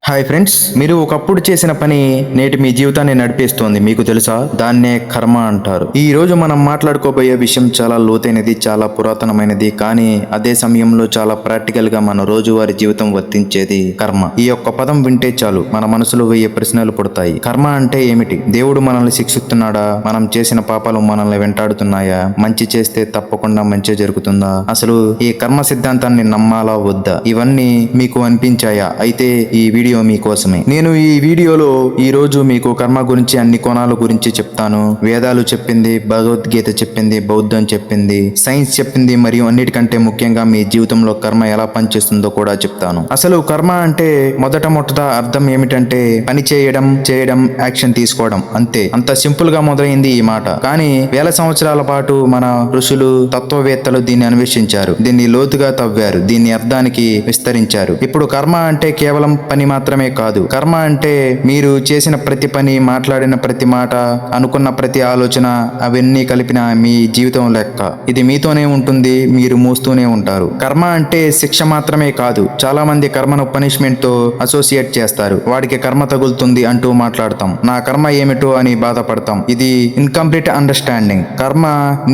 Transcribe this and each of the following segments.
Hi friends, మీరు ఒకప్పుడు చేసిన పని నేటి మీ జీవితాన్ని నడిపిస్తోంది. మీకు తెలుసా? దాన్నే కర్మ అంటారు. ఈ రోజు మనం మాట్లాడుకోబోయే విషయం చాలా లోతైనది, చాలా పురాతనమైనది, కానీ అదే సమయంలో చాలా ప్రాక్టికల్ గా మన రోజువారీ జీవితం వర్తించేది కర్మ. ఈ యొక్క పదం వింటే చాలు మన మనసులో 1000 ప్రశ్నలు పుడతాయి. కర్మ అంటే ఏమిటి? దేవుడు మనల్ని శిక్షిస్తున్నాడా? మనం చేసిన పాపాలు మనల్ని వెంటాడుతున్నాయా? మంచి చేస్తే తప్పకుండా మంచి జరుగుతుందా? అసలు ఈ కర్మ సిద్ధాంతాన్ని నమ్మాలా వద్దా? ఇవన్నీ మీకు అనిపించాయా? అయితే ఈ వీడియో మీకోసమే. నేను ఈ వీడియోలో ఈ రోజు మీకు కర్మ గురించి అన్ని కోణాల గురించి చెప్తాను. వేదాలు చెప్పింది, భగవద్గీత చెప్పింది, బౌద్ధం చెప్పింది, సైన్స్ చెప్పింది, మరియు అన్నిటికంటే ముఖ్యంగా మీ జీవితంలో కర్మ ఎలా పనిచేస్తుందో కూడా చెప్తాను. అసలు కర్మ అంటే మొదట అర్థం ఏమిటంటే పని చేయడం యాక్షన్ తీసుకోవడం, అంతే. అంత సింపుల్ గా మొదలైంది ఈ మాట. కానీ వేల సంవత్సరాల పాటు మన ఋషులు, తత్వవేత్తలు దీన్ని అన్వేషించారు, దీన్ని లోతుగా తవ్వారు, దీన్ని అర్థానికి విస్తరించారు. ఇప్పుడు కర్మ అంటే కేవలం పని మాత్రమే కాదు. కర్మ అంటే మీరు చేసిన ప్రతి పని, మాట్లాడిన ప్రతి మాట, అనుకున్న ప్రతి ఆలోచన, అవన్నీ కలిపిన మీ జీవితం లెక్క. ఇది మీతోనే ఉంటుంది, మీరు మోస్తూనే ఉంటారు. కర్మ అంటే శిక్ష మాత్రమే కాదు. చాలా మంది కర్మను పనిష్మెంట్ తో అసోసియేట్ చేస్తారు. వాడికి కర్మ తగులుతుంది అంటూ మాట్లాడతాం. నా కర్మ ఏమిటో అని బాధపడతాం. ఇది ఇన్కంప్లీట్ అండర్స్టాండింగ్. కర్మ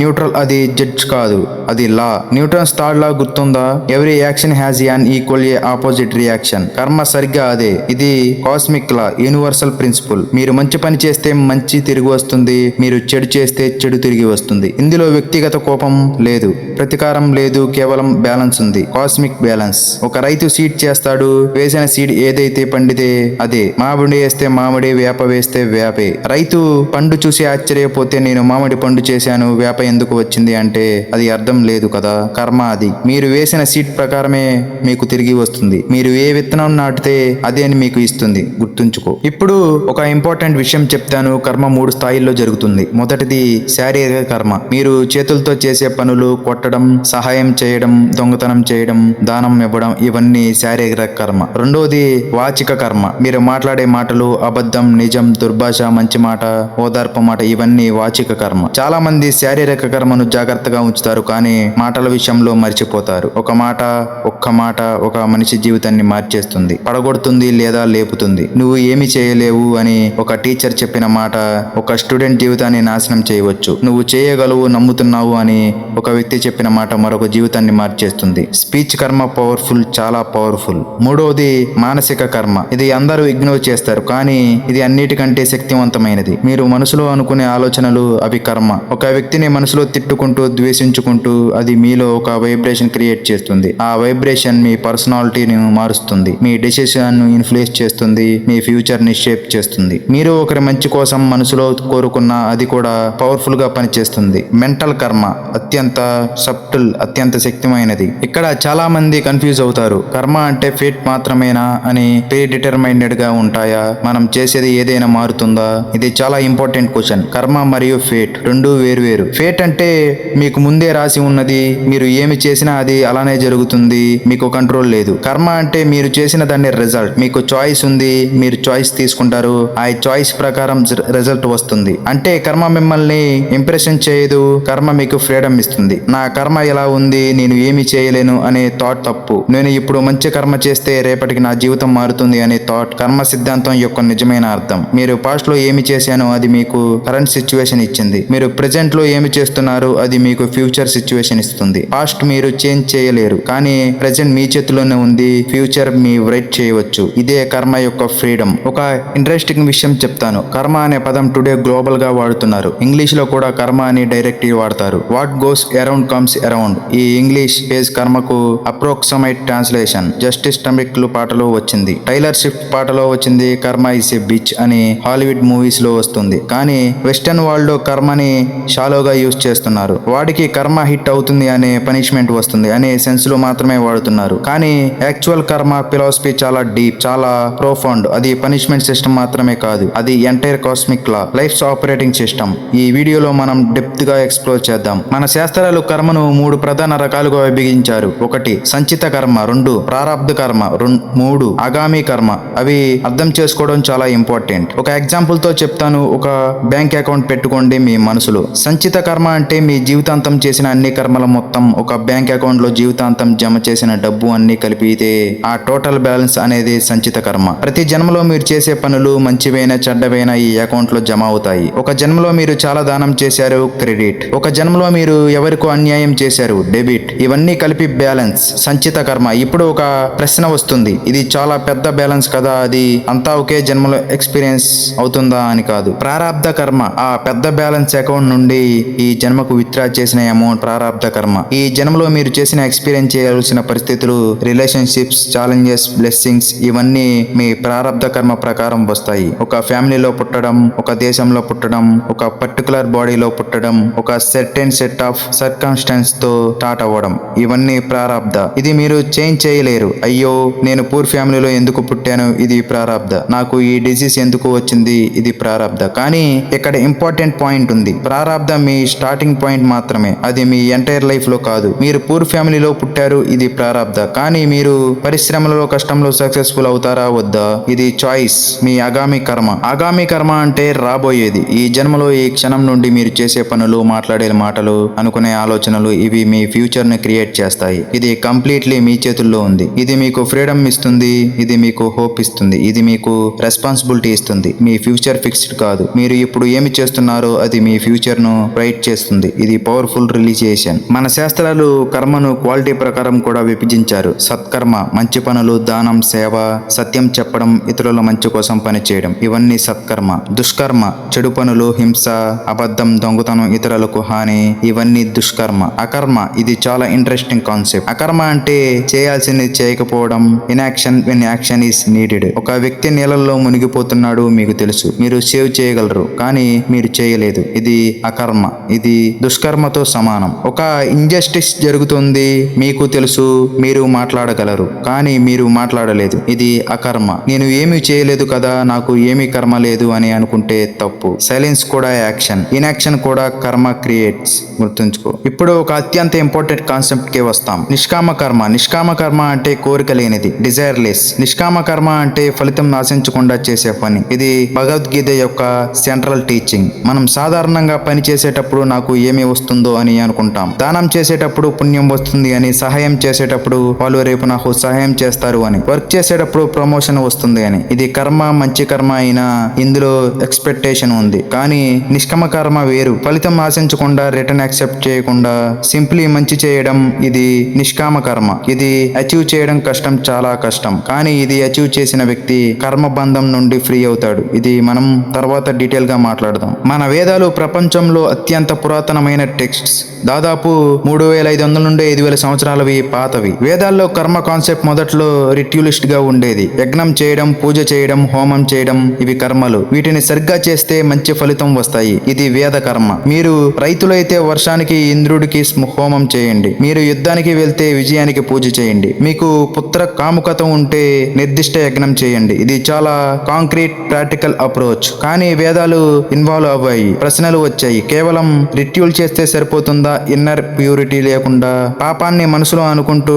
న్యూట్రల్, అది జడ్జ్ కాదు, అది లా. న్యూటన్స్ థర్డ్ లా గుర్తుందా? Every action has an equal opposite reaction. కర్మ సరిగ్గా అదే. ఇది కాస్మిక్ లా, యూనివర్సల్ ప్రిన్సిపల్. మీరు మంచి పని చేస్తే మంచి తిరిగి వస్తుంది, మీరు చెడు చేస్తే చెడు తిరిగి వస్తుంది. ఇందులో వ్యక్తిగత కోపం లేదు, ప్రతీకారం లేదు, కేవలం బ్యాలెన్స్ ఉంది, కాస్మిక్ బ్యాలెన్స్. ఒక రైతు సీడ్ చేస్తాడు, వేసిన సీడ్ ఏదైతే పండితే అదే. మామిడి వేస్తే మామిడి, వేప వేస్తే వేపే. రైతు పండు చూసి ఆశ్చర్యపోతే నేను మామిడి పండు చేశాను, వేప ఎందుకు వచ్చింది అంటే అది అర్థం లేదు కదా. కర్మ అది. మీరు వేసిన సీడ్ ప్రకారమే మీకు తిరిగి వస్తుంది. మీరు ఏ విత్తనం నాటితే అదే అని మీకు ఇస్తుంది, గుర్తుంచుకో. ఇప్పుడు ఒక ఇంపార్టెంట్ విషయం చెప్తాను. కర్మ 3 స్థాయిల్లో జరుగుతుంది. మొదటిది శారీరక కర్మ. మీరు చేతులతో చేసే పనులు, కొట్టడం, సహాయం చేయడం, దొంగతనం చేయడం, దానం ఇవ్వడం, ఇవన్నీ శారీరక కర్మ. రెండోది వాచిక కర్మ. మీరు మాట్లాడే మాటలు, అబద్ధం, నిజం, దుర్భాష, మంచి మాట, ఓదార్పు మాట, ఇవన్నీ వాచిక కర్మ. చాలా మంది శారీరక కర్మను జాగ్రత్తగా ఉంచుతారు, కానీ మాటల విషయంలో మర్చిపోతారు. ఒక్క మాట ఒక మనిషి జీవితాన్ని మార్చేస్తుంది, పడగొడుతుంది లేదా లేపుతుంది. నువ్వు ఏమి చేయలేవు అని ఒక టీచర్ చెప్పిన మాట ఒక స్టూడెంట్ జీవితాన్ని నాశనం చేయవచ్చు. నువ్వు చేయగలవు, నమ్ముతున్నావు అని ఒక వ్యక్తి చెప్పిన మాట మరొక జీవితాన్ని మార్చేస్తుంది. స్పీచ్ కర్మ పవర్ఫుల్, చాలా పవర్ఫుల్. మూడవది మానసిక కర్మ. ఇది అందరూ ఇగ్నోర్ చేస్తారు, కానీ ఇది అన్నిటికంటే శక్తివంతమైనది. మీరు మనసులో అనుకునే ఆలోచనలు, అవి కర్మ. ఒక వ్యక్తిని మనసులో తిట్టుకుంటూ, ద్వేషించుకుంటూ, అది మీలో ఒక వైబ్రేషన్ క్రియేట్ చేస్తుంది. ఆ వైబ్రేషన్ మీ పర్సనాలిటీని మారుస్తుంది, మీ డెసిషన్ ను ఇన్ఫ్లుయెన్స్ చేస్తుంది, మీ ఫ్యూచర్ ని షేప్ చేస్తుంది. మీరు ఒకరి మంచి కోసం మనసులో కోరుకున్న అది కూడా పవర్ఫుల్ గా పనిచేస్తుంది. మెంటల్ కర్మ అత్యంత సబ్టిల్, అత్యంత శక్తిమైనది. ఇక్కడ చాలా మంది కన్ఫ్యూజ్ అవుతారు. కర్మ అంటే ఫేట్ మాత్రమేనా అని. ప్రీ డిటర్మైన్డ్ గా ఉంటాయా? మనం చేసేది ఏదైనా మారుతుందా? ఇది చాలా ఇంపార్టెంట్ క్వశ్చన్. కర్మ మరియు ఫేట్ రెండు వేరు. ఫేట్ అంటే మీకు ముందే రాసి ఉన్నది, మీరు ఏమి చేసినా అది అలానే జరుగుతుంది, మీకు కంట్రోల్ లేదు. కర్మ అంటే మీరు చేసిన దాన్ని రిజల్ట్. మీకు చాయిస్ ఉంది, మీరు చాయిస్ తీసుకుంటారు, ఆ చాయిస్ ప్రకారం రిజల్ట్ వస్తుంది. అంటే కర్మ మిమ్మల్ని ఇంప్రెషన్ చేయదు, కర్మ మీకు ఫ్రీడమ్ ఇస్తుంది. నా కర్మ ఎలా ఉంది, నేను ఏమి చేయలేను అనే థాట్ తప్పు. నేను ఇప్పుడు మంచి కర్మ చేస్తే రేపటికి నా జీవితం మారుతుంది అనే థాట్ కర్మ సిద్ధాంతం యొక్క నిజమైన అర్థం. మీరు పాస్ట్ లో ఏమి చేశానో అది మీకు కరెంట్ సిచ్యువేషన్ ఇచ్చింది. మీరు ప్రెజెంట్ లో ఏమి చేస్తున్నారు అది మీకు ఫ్యూచర్ సిచ్యువేషన్ ఇస్తుంది. పాస్ట్ మీరు చేంజ్ చేయలేరు, కానీ ప్రెజెంట్ మీ చేతిలోనే ఉంది, ఫ్యూచర్ మీ రైట్ చేయవచ్చు. ఇదే కర్మ యొక్క ఫ్రీడమ్. ఒక ఇంట్రెస్టింగ్ విషయం చెప్తాను. కర్మ అనే పదం టుడే గ్లోబల్ గా వాడుతున్నారు. ఇంగ్లీష్ లో కూడా కర్మ అని డైరెక్ట్ వాడతారు. What goes around comes around. ఈ ఇంగ్లీష్ పేజ్ కర్మకు అప్రోక్సిమేట్ ట్రాన్స్లేషన్. జస్టిస్ టమిక్లు పాటలో వచ్చింది, టైలర్ స్విఫ్ట్ పాటలో వచ్చింది. కర్మ ఇస్ ఏ బిచ్ అని హాలీవుడ్ మూవీస్ లో వస్తుంది, కానీ వెస్టర్న్ వరల్డ్ లో కర్మని షాలోగా యూజ్ చేస్తున్నారు. వాడికి కర్మ హిట్ అవుతుంది అనే పనిష్మెంట్ వస్తుంది అనే సెన్స్ లో మాత్రమే వాడుతున్నారు. కానీ యాక్చువల్ కర్మ ఫిలాసఫీ చాలా డీప్, చాలా ప్రొఫౌండ్. అది పనిష్మెంట్ సిస్టమ్ మాత్రమే కాదు, అది ఎంటైర్ కాస్మిక్ లా, లైఫ్స్ ఆపరేటింగ్ సిస్టమ్. ఈ వీడియోలో మనం డెప్త్ గా ఎక్స్ప్లోర్ చేద్దాం. మన శాస్త్రాలు కర్మను 3 ప్రధాన రకాలుగా విభజించారు. 1 సంచిత కర్మ, 2 ప్రారబ్ధ కర్మ, 3 ఆగామి కర్మ. అవి అర్థం చేసుకోవడం చాలా ఇంపార్టెంట్. ఒక ఎగ్జాంపుల్ తో చెప్తాను. ఒక బ్యాంక్ అకౌంట్ పెట్టుకోండి మీ మనసులో. సంచిత కర్మ అంటే మీ జీవితాంతం చేసిన అన్ని కర్మల మొత్తం ఒక బ్యాంక్ అకౌంట్ లో జీవితాంతం జమ చేసిన డబ్బు అన్ని కలిపితే ఆ టోటల్ బ్యాలెన్స్ అనేది సంచిత కర్మ. ప్రతి జన్మలో మీరు చేసే పనులు మంచివైనా చెడ్డవైనా ఈ అకౌంట్ లో జమ అవుతాయి. ఒక జన్మలో మీరు చాలా దానం చేశారు, క్రెడిట్. ఒక జన్మలో మీరు ఎవరికో అన్యాయం చేశారు, డెబిట్. ఇవన్నీ కలిపి బ్యాలెన్స్, సంచిత కర్మ. ఇప్పుడు ఒక ప్రశ్న వస్తుంది, ఇది చాలా పెద్ద బ్యాలెన్స్ కదా, అది అంతా ఒకే జన్మలో ఎక్స్పీరియన్స్ అవుతుందా అని కాదు. ప్రారాబ్ధ కర్మ, ఆ పెద్ద బ్యాలెన్స్ అకౌంట్ నుండి ఈ జన్మకు విత్డ్రా చేసిన అమౌంట్ ప్రారాబ్ధ కర్మ. ఈ జన్మలో మీరు చేసిన ఎక్స్పీరియన్స్ చేయాల్సిన పరిస్థితులు, రిలేషన్షిప్స్, ఛాలెంజెస్, బ్లెస్సింగ్స్ ఇవన్నీ మీ ప్రారాబ్ధ కర్మ ప్రకారం వస్తాయి. ఒక ఫ్యామిలీలో పుట్టడం, ఒక దేశంలో పుట్టడం, ఒక పర్టికులర్ బాడీలో పుట్టడం, ఒక సర్టెన్ సెట్ ఆఫ్ సర్కమ్స్టాన్స్ తో స్టార్ట్ అవ్వడం, ఇవన్నీ ప్రారాబ్ధ. ఇది మీరు చేంజ్ చేయలేరు. అయ్యో నేను పూర్ ఫ్యామిలీలో ఎందుకు పుట్టాను, ఇది ప్రారాబ్ధ. నాకు ఈ డిసీజ్ ఎందుకు వచ్చింది, ఇది ప్రారాబ్ధ. కానీ ఇక్కడ ఇంపార్టెంట్ పాయింట్ ఉంది. ప్రారాబ్ధ మీ స్టార్టింగ్ పాయింట్ మాత్రమే, అది మీ ఎంటైర్ లైఫ్ లో కాదు. మీరు పూర్ ఫ్యామిలీలో పుట్టారు, ఇది ప్రారాబ్ధ. కానీ మీరు పరిశ్రమలలో కష్టంలో సక్సెస్ఫుల్ అవుతారా వద్దా, ఇది చాయిస్, మీ ఆగామి కర్మ. ఆగామి కర్మ అంటే రాబోయేది. ఈ జన్మలో ఈ క్షణం నుండి మీరు చేసే పనులు, మాట్లాడే మాటలు, అనుకునే ఆలోచనలు, ఇవి మీ ఫ్యూచర్ ని క్రియేట్ చేస్తాయి. ఇది కంప్లీట్లీ మీ చేతుల్లో ఉంది. ఇది మీకు ఫ్రీడమ్ ఇస్తుంది, ఇది మీకు హోప్ ఇస్తుంది, ఇది మీకు రెస్పాన్సిబిలిటీ ఇస్తుంది. మీ ఫ్యూచర్ ఫిక్స్డ్ కాదు. మీరు ఇప్పుడు ఏమి చేస్తున్నారో అది మీ ఫ్యూచర్ ను రైట్ చేస్తుంది. ఇది పవర్ఫుల్ రిలీజియేషన్. మన శాస్త్రాలు కర్మను క్వాలిటీ ప్రకారం కూడా విభజించారు. సత్కర్మ, మంచి పనులు, దానం, సేవ, సత్యం చెప్పడం, ఇతరుల మంచి కోసం పనిచేయడం, ఇవన్నీ సత్కర్మ. దుష్కర్మ, చెడు పనులు, హింస, అబద్ధం, దొంగతనం, ఇతరులకు హాని, ఇవన్నీ దుష్కర్మ. అకర్మ, ఇది చాలా ఇంట్రెస్టింగ్ కాన్సెప్ట్. అకర్మ అంటే చేయాల్సింది చేయకపోవడం, inaction when action is needed. ఒక వ్యక్తి నీళ్ళల్లో మునిగిపోతున్నాడు, మీకు తెలుసు, మీరు సేవ్ చేయగలరు కానీ మీరు చేయలేదు, ఇది అకర్మ. ఇది దుష్కర్మతో సమానం. ఒక ఇంజస్టిస్ జరుగుతుంది, మీకు తెలుసు, మీరు మాట్లాడగలరు కానీ మీరు మాట్లాడలేదు, ఇది అకర్మ. నేను ఏమీ చేయలేదు కదా, నాకు ఏమీ కర్మ లేదు అని అనుకుంటే తప్పు. సైలెన్స్ కూడా యాక్షన్, ఇన్యాక్షన్ కూడా కర్మ క్రియేట్స్. గుర్తుంచుకో. ఇప్పుడు ఒక అత్యంత ఇంపార్టెంట్ కాన్సెప్ట్ కి వస్తాం. నిష్కామ కర్మ. నిష్కామ కర్మ అంటే కోరిక లేనిది, డిజైర్లెస్. నిష్కామ కర్మ అంటే ఫలితం ఆశించకుండా చేసే పని. ఇది భగవద్గీత యొక్క సెంట్రల్ టీచింగ్. మనం సాధారణంగా పని చేసేటప్పుడు నాకు ఏమి వస్తుందో అని అనుకుంటాం. దానం చేసేటప్పుడు పుణ్యం వస్తుంది అని, సహాయం చేసేటప్పుడు వాళ్ళు రేపు నాకు సహాయం చేస్తారు అని, వర్క్ చేసేటప్పుడు ప్రమోషన్ వస్తుంది అని. ఇది కర్మ, మంచి కర్మ అయినా ఇందులో ఎక్స్పెక్టేషన్ ఉంది. కానీ నిష్కామ కర్మ వేరు. ఫలితం ఆశించకుండా, రిటర్న్ యాక్సెప్ట్ చేయకుండా సింప్లీ మంచి చేయడం, ఇది నిష్కామ కర్మ. ఇది అచీవ్ చేయడం కష్టం, చాలా కష్టం. కానీ ఇది అచీవ్ చేసిన వ్యక్తి కర్మ బంధం నుండి ఫ్రీ అవుతాడు. ఇది మనం తర్వాత డీటెయిల్ గా మాట్లాడదాం. మన వేదాలు ప్రపంచంలో అత్యంత పురాతనమైన టెక్స్ట్స్. దాదాపు 3500 నుండి 5000 సంవత్సరాలవి పాతవి. వేదాల్లో కర్మ కాన్సెప్ట్ మొదట్లో రిట్యులిస్ట్ గా ఉండేది. యజ్ఞం చేయడం, పూజ చేయడం, హోమం చేయడం, ఇవి కర్మలు. వీటిని సరిగ్గా చేస్తే మంచి ఫలితం వస్తాయి. ఇది వేద కర్మ. మీరు రైతులైతే వర్షానికి, ఇంద్రుడికి హోమం చేయండి. మీరు యుద్ధానికి వెళ్తే విజయానికి పూజ చేయండి. మీకు పుత్ర కాముకత ఉంటే నిర్దిష్ట యజ్ఞం చేయండి. ఇది చాలా కాంక్రీట్, ప్రాక్టికల్ అప్రోచ్. కానీ వేదాలు ఇన్వాల్వ్ అవ్వాయి. ప్రశ్నలు వచ్చాయి. కేవలం రిట్యూల్ చేస్తే సరిపోతుందా? ఇన్నర్ ప్యూరిటీ లేకుండా పాపాన్ని మనసులో అనుకుంటూ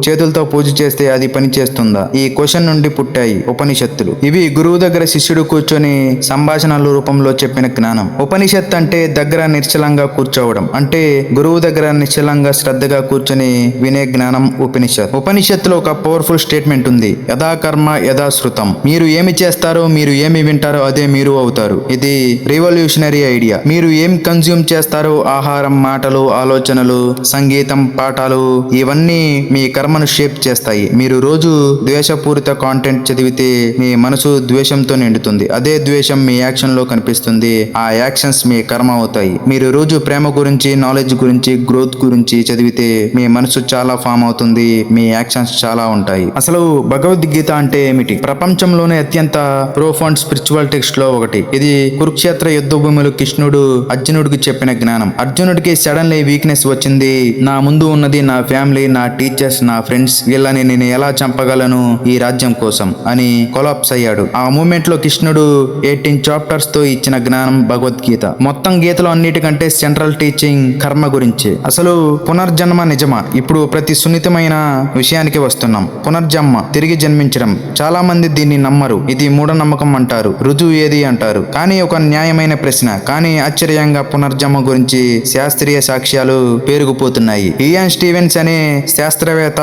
చేతులతో పూజ చేస్తే అది పని చేస్తుందా? ఈ క్వశ్చన్ నుండి పుట్టాయి ఉపనిషత్తులు. ఇవి గురువు దగ్గర శిష్యుడు కూర్చొని సంభాషణల రూపంలో చెప్పిన జ్ఞానం. ఉపనిషత్ అంటే దగ్గర నిశ్చలంగా కూర్చోవడం, అంటే గురువు దగ్గర నిశ్చలంగా శ్రద్ధగా కూర్చొని వినే జ్ఞానం ఉపనిషత్. ఉపనిషత్తులో ఒక పవర్ఫుల్ స్టేట్మెంట్ ఉంది, యథా కర్మ యథా శృతం. మీరు ఏమి చేస్తారో, మీరు ఏమి వింటారో అదే మీరు అవుతారు. ఇది రివల్యూషనరీ ఐడియా. మీరు ఏం కన్జ్యూమ్ చేస్తారో, ఆహారం, మాటలు, ఆలోచనలు, సంగీతం, పాఠాలు, ఇవన్నీ మీ కర్మను షేప్ చేస్తాయి. మీరు రోజు ద్వేషపూరిత కాంటెంట్ చదివితే మీ మనసు ద్వేషంతో నిండుతుంది. అదే ద్వేషం మీ యాక్షన్ లో కనిపిస్తుంది. ఆ యాక్షన్స్ మీ కర్మ అవుతాయి. మీరు రోజు ప్రేమ గురించి, నాలెడ్జ్ గురించి, గ్రోత్ గురించి చదివితే మీ మనసు చాలా ఫామ్ అవుతుంది. మీ యాక్షన్స్ చాలా ఉంటాయి. అసలు భగవద్గీత అంటే ఏమిటి? ప్రపంచంలోనే అత్యంత ప్రోఫౌండ్ స్పిరిచువల్ టెక్స్ట్ లో ఒకటి. ఇది కురుక్షేత్ర యుద్ధ భూమిలో కృష్ణుడు అర్జునుడికి చెప్పిన జ్ఞానం. అర్జునుడికి సడన్లీ వీక్నెస్ వచ్చింది. నా ముందు ఉన్నది నా ఫ్యామిలీ, నా టీచర్స్, నా ఫ్రెండ్స్. వీళ్ళని నేను ఎలా చంపగలను ఈ రాజ్యం కోసం అని కొలాప్స్ అయ్యాడు. ఆ మూమెంట్ లో కృష్ణుడు 18 చాప్టర్స్ తో ఇచ్చిన జ్ఞానం భగవద్గీత. మొత్తం గీతలో అన్నిటికంటే సెంట్రల్ టీచింగ్ కర్మ గురించి. అసలు పునర్జన్మ నిజమా? ఇప్పుడు ప్రతి సున్నితమైన విషయానికి వస్తున్నాం. పునర్జన్మ, తిరిగి జన్మించడం. చాలా మంది దీన్ని నమ్మరు. ఇది మూఢనమ్మకం అంటారు. రుజువు ఏది అంటారు. కానీ ఒక న్యాయమైన ప్రశ్న. కానీ ఆశ్చర్యంగా పునర్జన్మ గురించి శాస్త్రీయ సాక్ష్యాలు పేరుకుపోతున్నాయి. ఇయాన్ స్టీవెన్స్ అనే శాస్త్రవేత్త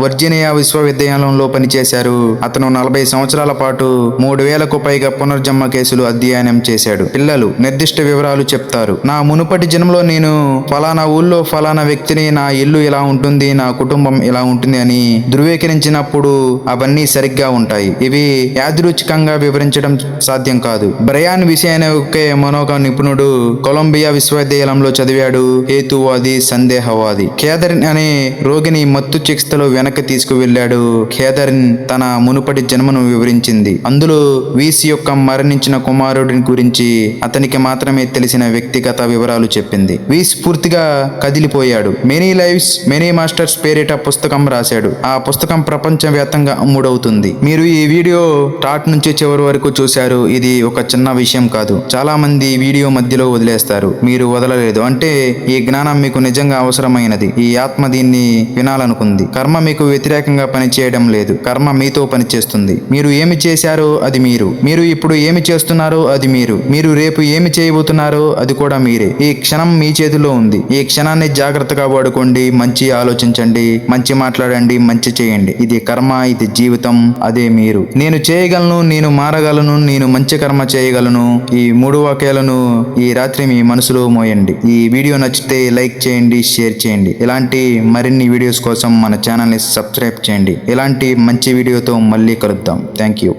వర్జీనియా విశ్వవిద్యాలయంలో పనిచేశారు. చేశారు. అతను 40 సంవత్సరాల పాటు 3000కు పైగా పునర్జన్మ కేసులు అధ్యయనం చేశాడు. పిల్లలు నిర్దిష్ట వివరాలు చెప్తారు. నా మునుపటి జన్మలో నేను ఫలానా ఊళ్ళో ఫలానా వ్యక్తిని, నా ఇల్లు ఇలా ఉంటుంది, నా కుటుంబం ఇలా ఉంటుంది అని ధృవీకరించినప్పుడు అవన్నీ సరిగ్గా ఉంటాయి. ఇవి యాదృచ్ఛికంగా వివరించడం సాధ్యం కాదు. బ్రయాన్ విషయ అనే ఒకే మనోక నిపుణుడు కొలంబియా విశ్వవిద్యాలయంలో చదివాడు. హేతువాది, సందేహవాది. కేథరిన్ అనే రోగిని మత్తు చికిత్సలో వెనక్కి తీసుకువెళ్లాడు. కేథరిన్ తన మునుపటి జన్మను వివరించింది. అందులో వీస్ యొక్క మరణించిన కుమారుడిని గురించి అతనికి మాత్రమే తెలిసిన వ్యక్తిగత వివరాలు చెప్పింది. వీస్ పూర్తిగా కదిలిపోయాడు. మెనీ లైవ్స్ మెనీ మాస్టర్స్ పేరిట పుస్తకం రాశాడు. ఆ పుస్తకం ప్రపంచవ్యాప్తంగా అమ్ముడవుతుంది. మీరు ఈ వీడియో స్టార్ట్ నుంచి చివరి వరకు చూశారు. ఇది ఒక చిన్న విషయం కాదు. చాలా మంది వీడియో మధ్యలో వదిలేస్తారు. మీరు వదలలేదు అంటే ఈ జ్ఞానం మీకు నిజంగా అవసరమైనది. ఈ ఆత్మ దీన్ని వినాలనుకుంది. కర్మ మీకు వ్యతిరేకంగా పనిచేయడం లేదు. కర్మ మీతో పనిచేస్తుంది. మీరు ఏమి చేశారో అది మీరు. మీరు ఇప్పుడు ఏమి చేస్తున్నారో అది మీరు. మీరు రేపు ఏమి చేయబోతున్నారో అది కూడా మీరే. ఈ క్షణం మీ చేతిలో ఉంది. ఈ క్షణాన్ని జాగ్రత్తగా వాడుకోండి. మంచి ఆలోచించండి, మంచి మాట్లాడండి, మంచి చేయండి. ఇది కర్మ, ఇది జీవితం, అదే మీరు. నేను చేయగలను, నేను మారగలను, నేను మంచి కర్మ చేయగలను. ఈ 3 వాక్యాలను ఈ రాత్రి మీ మనసులో మోయండి. ఈ వీడియో నచ్చితే లైక్ చేయండి, షేర్ చేయండి. ఇలాంటి మరిన్ని వీడియోస్ కోసం మన ఛానల్ని సబ్స్క్రైబ్ చేయండి. ఇలాంటి మంచి వీడియోతో మళ్ళీ కలుద్దాం. Thank you.